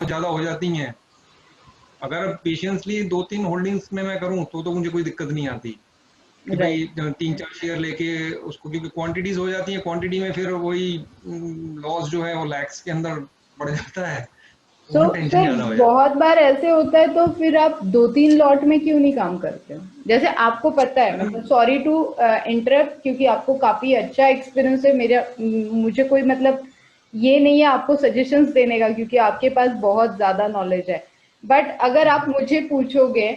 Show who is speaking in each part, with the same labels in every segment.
Speaker 1: ज्यादा हो जाती हैं। अगर पेशेंसली 2-3 होल्डिंग्स में मैं करूं तो मुझे कोई दिक्कत नहीं आती कि
Speaker 2: राइट।
Speaker 1: भाई 3-4 शेयर लेके उसको, क्योंकि क्वांटिटीज हो जाती है, क्वांटिटी में फिर वही लॉस जो है वो लैक्स के अंदर बढ़ जाता है,
Speaker 2: तो
Speaker 1: वहाँ टेंशन
Speaker 2: फिर
Speaker 1: ज्यादा हो जाती
Speaker 2: बहुत बार ऐसे होता है, तो फिर आप 2-3 लॉट में क्यों नहीं काम करते हो? जैसे आपको पता है,
Speaker 1: है।
Speaker 2: मतलब सॉरी टू इंटरप्ट, क्योंकि आपको काफी अच्छा एक्सपीरियंस है, मेरा मुझे कोई मतलब ये नहीं है आपको सजेशंस देने का, क्योंकि आपके पास बहुत ज्यादा नॉलेज है। बट अगर आप मुझे पूछोगे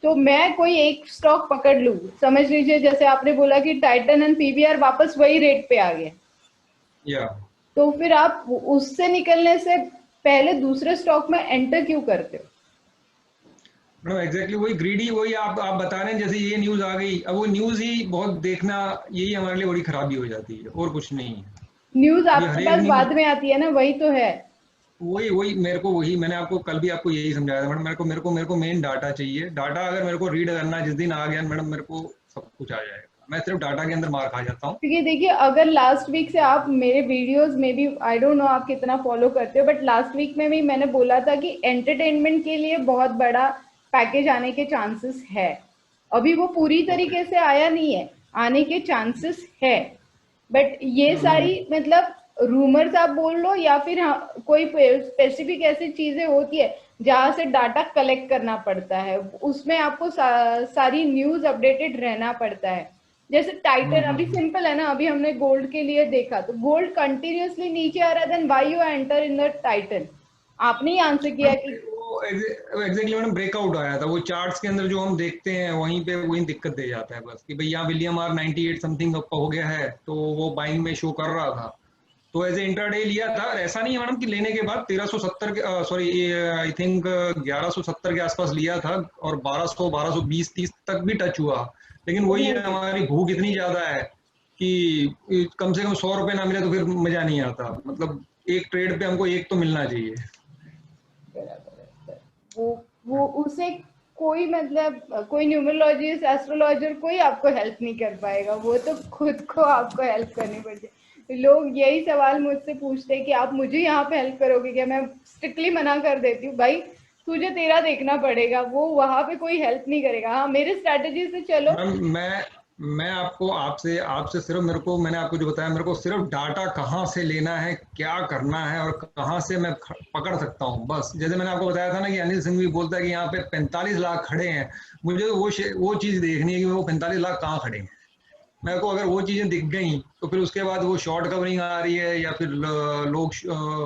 Speaker 2: तो मैं कोई एक स्टॉक पकड़ लूं, समझ लीजिए जैसे आपने बोला कि टाइटन एंड पीवीआर वापस वही रेट पे आ गए,
Speaker 1: या
Speaker 2: तो फिर आप उससे निकलने से पहले दूसरे स्टॉक में एंटर क्यों करते हो?
Speaker 1: मैडम एग्जैक्टली वही ग्रीडी, वही आप बता रहे हैं, जैसे ये न्यूज आ गई, अब वो न्यूज ही बहुत देखना, यही हमारे लिए बड़ी खराबी हो जाती है और कुछ नहीं है।
Speaker 2: न्यूज
Speaker 1: अभी हर
Speaker 2: आपके
Speaker 1: एक
Speaker 2: पास
Speaker 1: न्यूज,
Speaker 2: बाद में आती है ना, वही तो है।
Speaker 1: वही वही मेरे को, वही मैंने आपको कल भी आपको यही समझाया था मैडम, मेरे को मेन डाटा चाहिए। डाटा अगर मेरे को रीड करना जिस दिन आ गया मैडम, मेरे को सब कुछ आ जाएगा, मैं सिर्फ डाटा के अंदर मार खा जाता हूँ।
Speaker 2: क्योंकि देखिए, अगर लास्ट वीक से आप मेरे वीडियोस में भी, आई डोंट नो आप कितना फॉलो करते हो, बट लास्ट वीक में भी मैंने बोला था कि एंटरटेनमेंट के लिए बहुत बड़ा पैकेज आने के चांसेस है। अभी वो पूरी
Speaker 1: ओके।
Speaker 2: तरीके से आया नहीं है, आने के चांसेस है। बट ये
Speaker 1: हम्म।
Speaker 2: सारी मतलब रूमर्स आप बोल लो, या फिर हाँ, कोई स्पेसिफिक ऐसी चीजें होती है जहां से डाटा कलेक्ट करना पड़ता है, उसमें आपको सारी न्यूज अपडेटेड रहना पड़ता है। जैसे टाइटन अभी
Speaker 1: हम्म।
Speaker 2: सिंपल है ना, अभी हमने गोल्ड के लिए देखा तो गोल्ड कंटिन्यूअसली नीचे आ रहा है, then why you enter in the Titan? आपने ही आंसर किया कि
Speaker 1: मैडम वो एग्जैक्टली मैडम ब्रेकआउट आया था, वो चार्ट्स के अंदर जो हम देखते हैं वहीं पे वही दिक्कत दे जाता है बस, कि भाई यहाँ विलियम आर 98 समथिंग अप हो गया है, तो वो बाइंग में शो कर रहा था, तो एज ए इंट्राडे लिया था। ऐसा नहीं है मैडम कि लेने के बाद 1370 के, सॉरी आई थिंक 1170 के आसपास लिया था, और 1200 1220 30 तक भी टच हुआ। लेकिन वही है,
Speaker 2: नहीं,
Speaker 1: हमारी भूख इतनी ज्यादा है कि कम से कम 100 रुपए ना मिले तो फिर मजा नहीं आता, मतलब एक ट्रेड पे हमको एक तो मिलना चाहिए।
Speaker 2: बराबर है। वो उसे कोई मतलब कोई न्यूमरोलॉजिस्ट, एस्ट्रोलॉजर कोई आपको हेल्प नहीं कर पाएगा, वो तो खुद को आपको हेल्प करनी पड़ती। लोग यही सवाल मुझसे पूछते हैं कि आप मुझे यहाँ पे हेल्प करोगे क्या? मैं स्ट्रिक्टली मना कर देती हूँ, भाई तुझे तेरा देखना पड़ेगा, वो वहां पे कोई हेल्प नहीं करेगा। हाँ, मेरे स्ट्रेटेजी से चलो।
Speaker 1: मैम मैं आपको आपसे आपसे सिर्फ, मेरे को मैंने आपको जो बताया, मेरे को सिर्फ डाटा कहाँ से लेना है, क्या करना है, और कहाँ से मैं पकड़ सकता हूँ, बस। जैसे मैंने आपको बताया था ना कि अनिल सिंह भी बोलता है कि यहाँ पे 45 लाख खड़े हैं, मुझे तो वो चीज़ देखनी है कि वो 45 लाख कहाँ खड़े हैं। मेरे को अगर वो चीज़ें दिख गई तो फिर उसके बाद वो शॉर्ट कवरिंग आ रही है या फिर लोग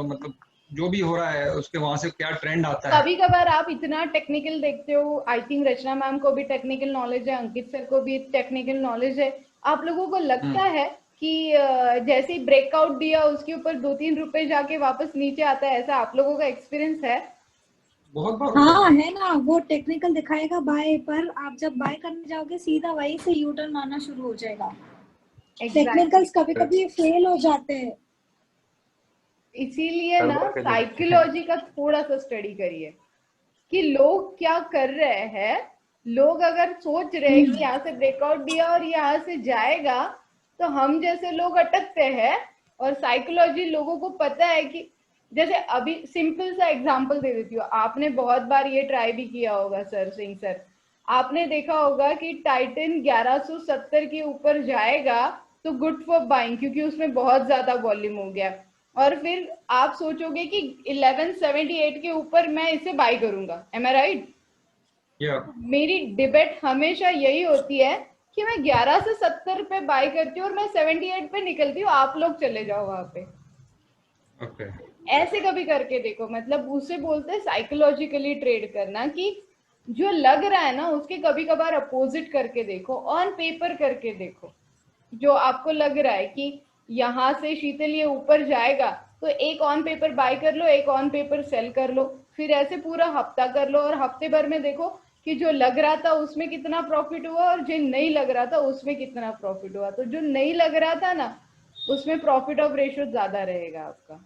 Speaker 1: मतलब जो भी हो रहा है उसके वहां से क्या ट्रेंड आता है।
Speaker 2: कभी कभार आप इतना टेक्निकल देखते हो, आई थिंक रचना मैम को भी टेक्निकल नॉलेज है, अंकित सर को भी टेक्निकल नॉलेज है। आप लोगों को लगता
Speaker 1: हम्म।
Speaker 2: है कि जैसे ही ब्रेकआउट दिया उसके ऊपर 2-3 रुपए जाके वापस नीचे आता है, ऐसा आप लोगों का एक्सपीरियंस है?
Speaker 1: बहुत बार होता है
Speaker 3: हाँ
Speaker 1: मैम।
Speaker 3: है ना, वो टेक्निकल दिखाएगा बाय, पर आप जब बाय करने जाओगे सीधा वहीं से यू टर्न मारना शुरू हो जाएगा।
Speaker 2: एग्जैक्टली,
Speaker 3: टेक्निकल्स कभी कभी फेल हो जाते हैं।
Speaker 2: इसीलिए
Speaker 1: हर
Speaker 2: ना
Speaker 1: बार कैसे होते हैं।
Speaker 2: साइकोलॉजी का थोड़ा सा स्टडी करिए कि लोग क्या कर रहे हैं। लोग अगर सोच रहे हैं कि यहाँ से ब्रेकआउट दिया और यहाँ से जाएगा, तो हम जैसे लोग अटकते हैं। और साइकोलॉजी लोगों को पता है कि, जैसे अभी सिंपल सा एग्जांपल दे देती हूँ, आपने बहुत बार ये ट्राई भी किया होगा सर, सिंह सर, आपने देखा होगा कि टाइटन 1170 के ऊपर जाएगा तो गुड फॉर बाइंग, क्योंकि उसमें बहुत ज्यादा वॉल्यूम हो गया। और फिर आप सोचोगे कि 1178 के ऊपर मैं इसे बाय करूंगा, एम आई राइट?
Speaker 1: या
Speaker 2: मेरी डिबेट हमेशा यही होती है कि मैं 11 से 70 पे बाय करती हूँ और मैं 78 पे निकलती हूँ, आप लोग चले जाओ वहां पे।
Speaker 1: ओके।
Speaker 2: ऐसे कभी करके देखो, मतलब उसे बोलते हैं साइकोलॉजिकली ट्रेड करना, कि जो लग रहा है ना उसके कभी कभार अपोजिट करके देखो, ऑन पेपर करके देखो। जो आपको लग रहा है कि यहाँ से शीतल ये ऊपर जाएगा, तो एक ऑन पेपर बाय कर लो, एक ऑन पेपर सेल कर लो, फिर ऐसे पूरा हफ्ता कर लो, और हफ्ते भर में देखो कि जो लग रहा था उसमें कितना प्रॉफिट हुआ और जो नहीं लग रहा था उसमें कितना प्रॉफिट हुआ। तो जो नहीं लग रहा था ना, उसमें प्रॉफिट ऑफ रेशियो ज्यादा रहेगा आपका।